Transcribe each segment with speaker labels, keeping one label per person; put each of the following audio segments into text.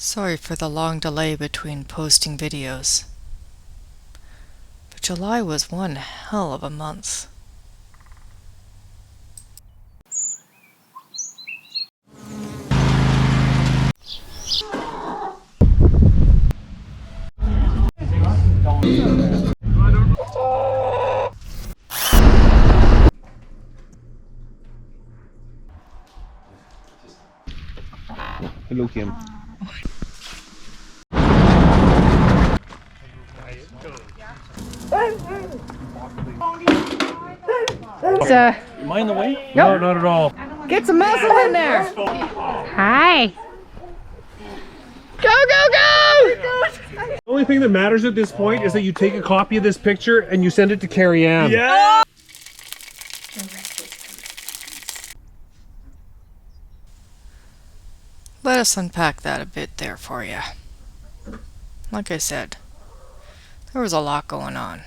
Speaker 1: Sorry for the long delay between posting videos, but July was one hell of a month.
Speaker 2: Hello, Kim. Am I in the way?
Speaker 3: No,
Speaker 2: not at all.
Speaker 3: Get some muscle in there. Hi. Go, go, go!
Speaker 2: The only thing that matters at this point is that you take a copy of this picture and you send it to Carrie Ann.
Speaker 4: Yeah!
Speaker 1: Let us unpack that a bit there for you. Like I said, there was a lot going on.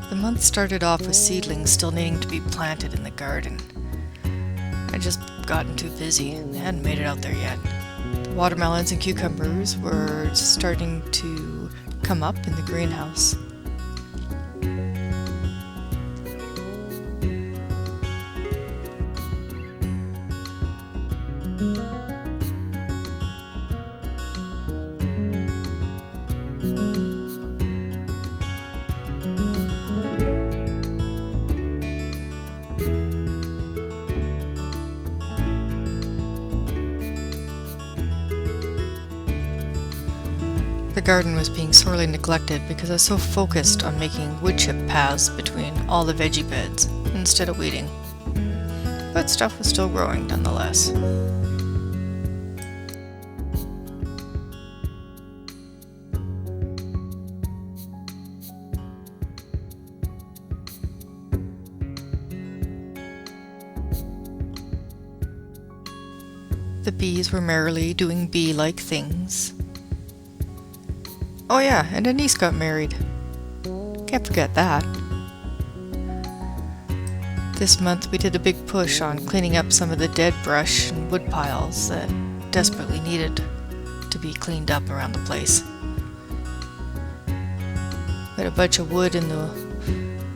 Speaker 1: The month started off with seedlings still needing to be planted in the garden. I'd just gotten too busy and hadn't made it out there yet. The watermelons and cucumbers were starting to come up in the greenhouse. The garden was being sorely neglected because I was so focused on making wood chip paths between all the veggie beds instead of weeding. But stuff was still growing nonetheless. The bees were merrily doing bee-like things. Oh yeah, and a niece got married. Can't forget that. This month we did a big push on cleaning up some of the dead brush and wood piles that desperately needed to be cleaned up around the place. We had a bunch of wood in the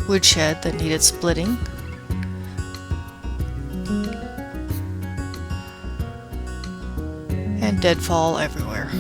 Speaker 1: woodshed that needed splitting. And deadfall everywhere.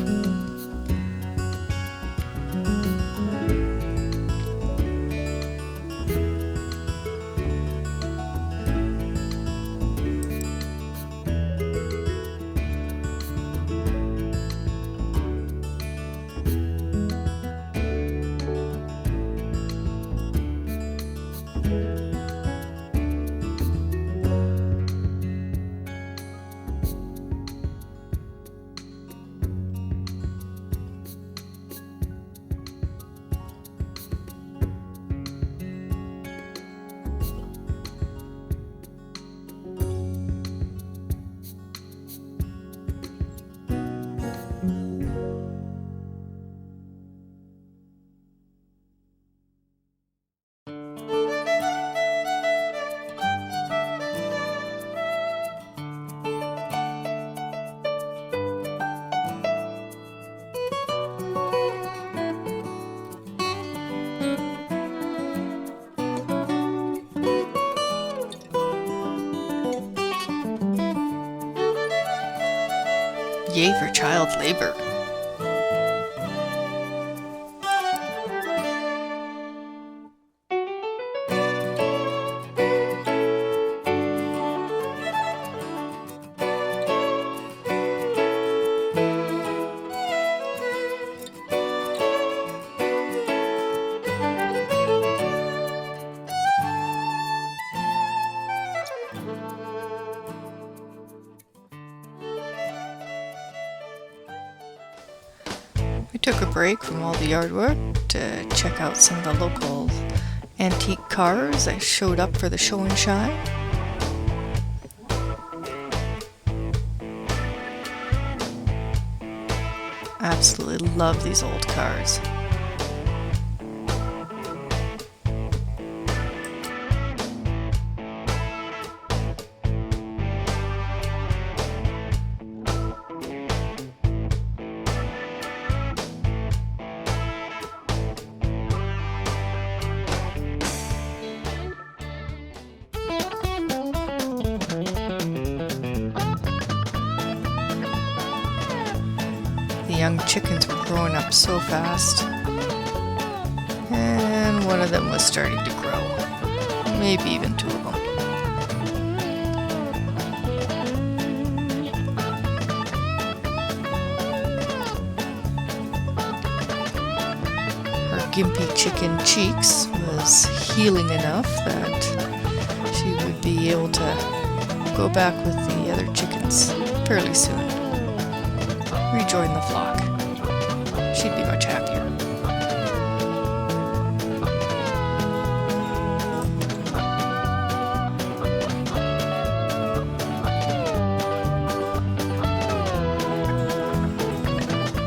Speaker 1: Yay for child labor. We took a break from all the yard work to check out some of the local antique cars that showed up for the show and shine. Absolutely love these old cars. The young chickens were growing up so fast, and one of them was starting to grow, maybe even two of them. Her gimpy chicken Cheeks was healing enough that she would be able to go back with the other chickens fairly soon. Rejoin the flock. She'd be much happier.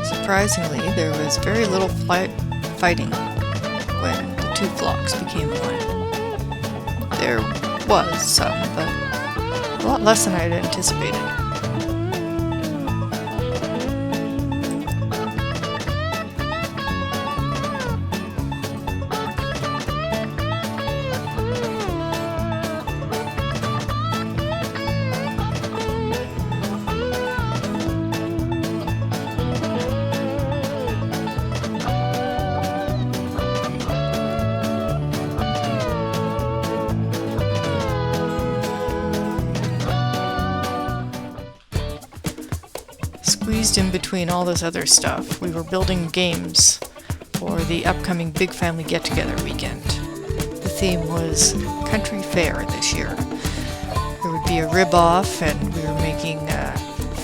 Speaker 1: Surprisingly, there was very little fighting when the two flocks became one. There was some, but a lot less than I had anticipated. Squeezed in between all this other stuff, we were building games for the upcoming Big Family Get-Together weekend. The theme was Country Fair this year. There would be a rib-off, and we were making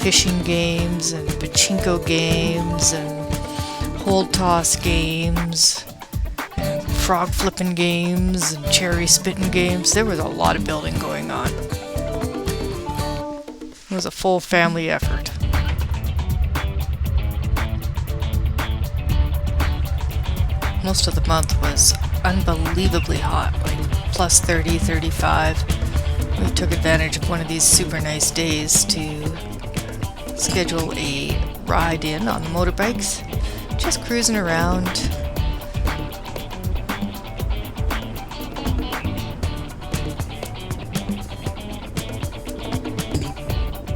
Speaker 1: fishing games and pachinko games and hold toss games and frog flipping games and cherry spitting games. There was a lot of building going on. It was a full family effort. Most of the month was unbelievably hot, like plus 30, 35. We took advantage of one of these super nice days to schedule a ride in on the motorbikes, just cruising around.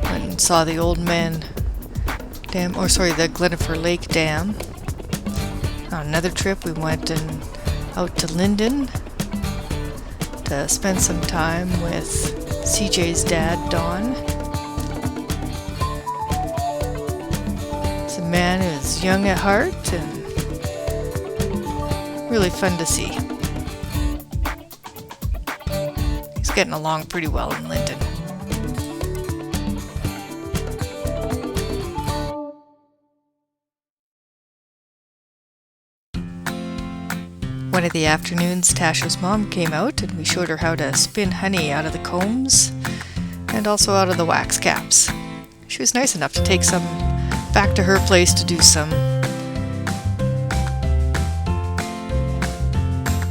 Speaker 1: Went and saw the Old Man Dam, the Glenifer Lake Dam. On another trip, we went out to Linden to spend some time with CJ's dad, Don. He's a man who's young at heart and really fun to see. He's getting along pretty well in Linden. One of the afternoons, Tasha's mom came out and we showed her how to spin honey out of the combs and also out of the wax caps. She was nice enough to take some back to her place to do some.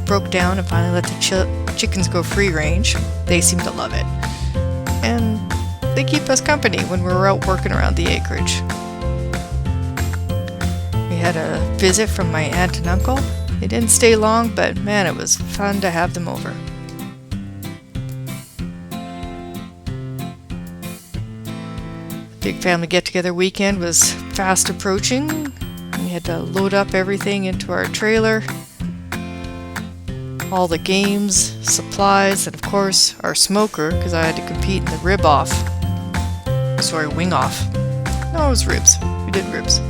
Speaker 1: Broke down and finally let the chickens go free range. They seem to love it. And they keep us company when we're out working around the acreage. We had a visit from my aunt and uncle. They didn't stay long, but man, it was fun to have them over. Big Family Get-Together weekend was fast approaching. We had to load up everything into our trailer. All the games, supplies, and of course our smoker, because I had to compete in the rib-off. Sorry, wing-off. No, it was ribs. We did ribs.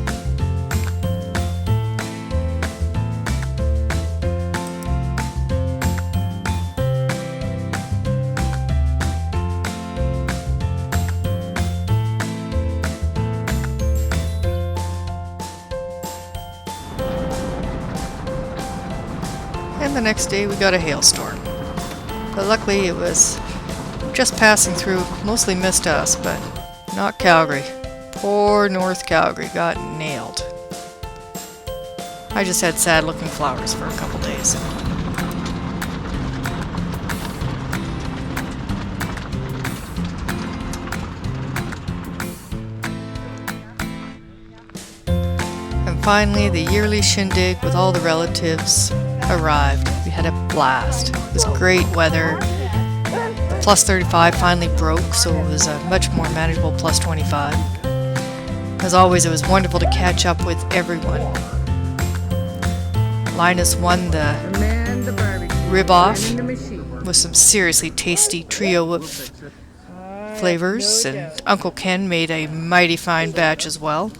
Speaker 1: And the next day we got a hailstorm. But luckily it was just passing through, mostly missed us, but not Calgary. Poor North Calgary got nailed. I just had sad looking flowers for a couple days. And finally, the yearly shindig with all the relatives arrived. We had a blast. It was great weather. Plus 35 finally broke, so it was a much more manageable plus 25. As always, it was wonderful to catch up with everyone. Linus won the rib-off with some seriously tasty trio of flavors, and Uncle Ken made a mighty fine batch as well.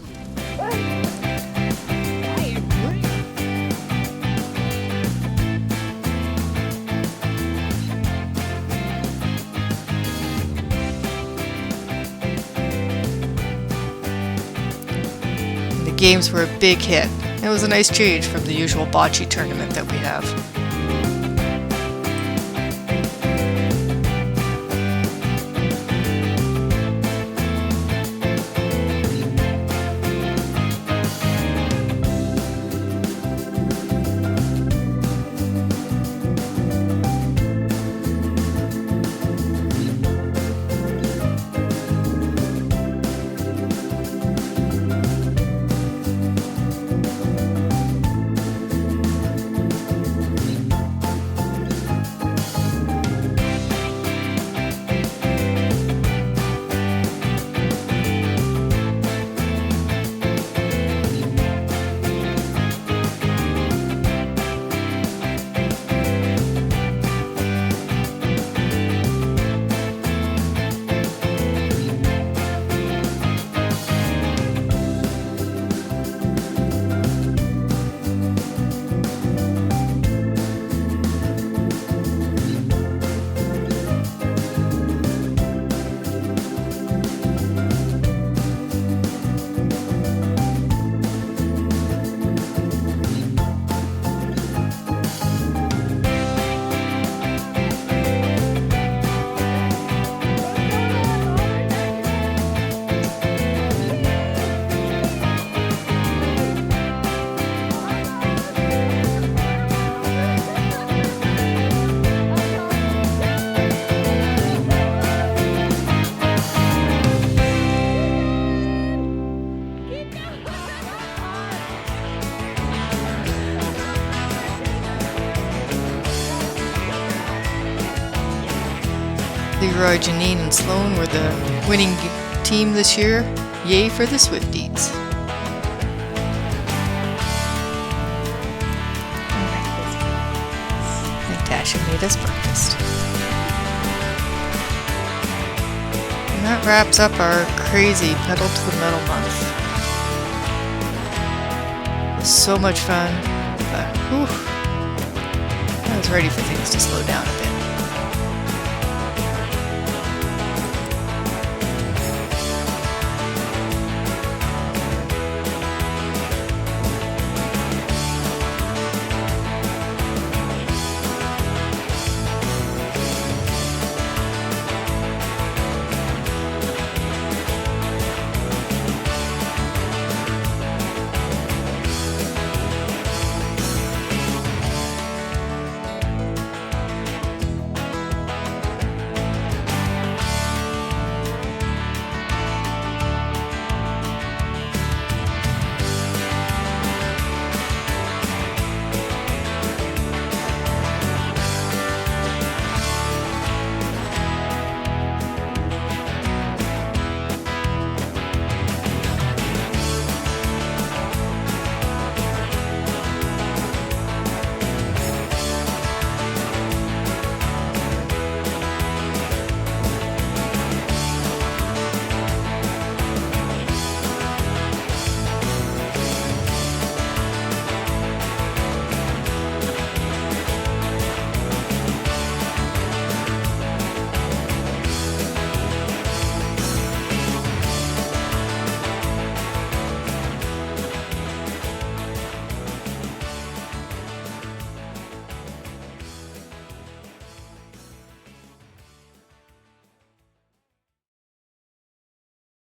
Speaker 1: The games were a big hit. It was a nice change from the usual bocce tournament that we have. Leroy, Janine, and Sloan were the winning team this year. Yay for the Swifties. Natasha made us breakfast. And that wraps up our crazy Pedal to the Metal month. It was so much fun, but whew, I was ready for things to slow down.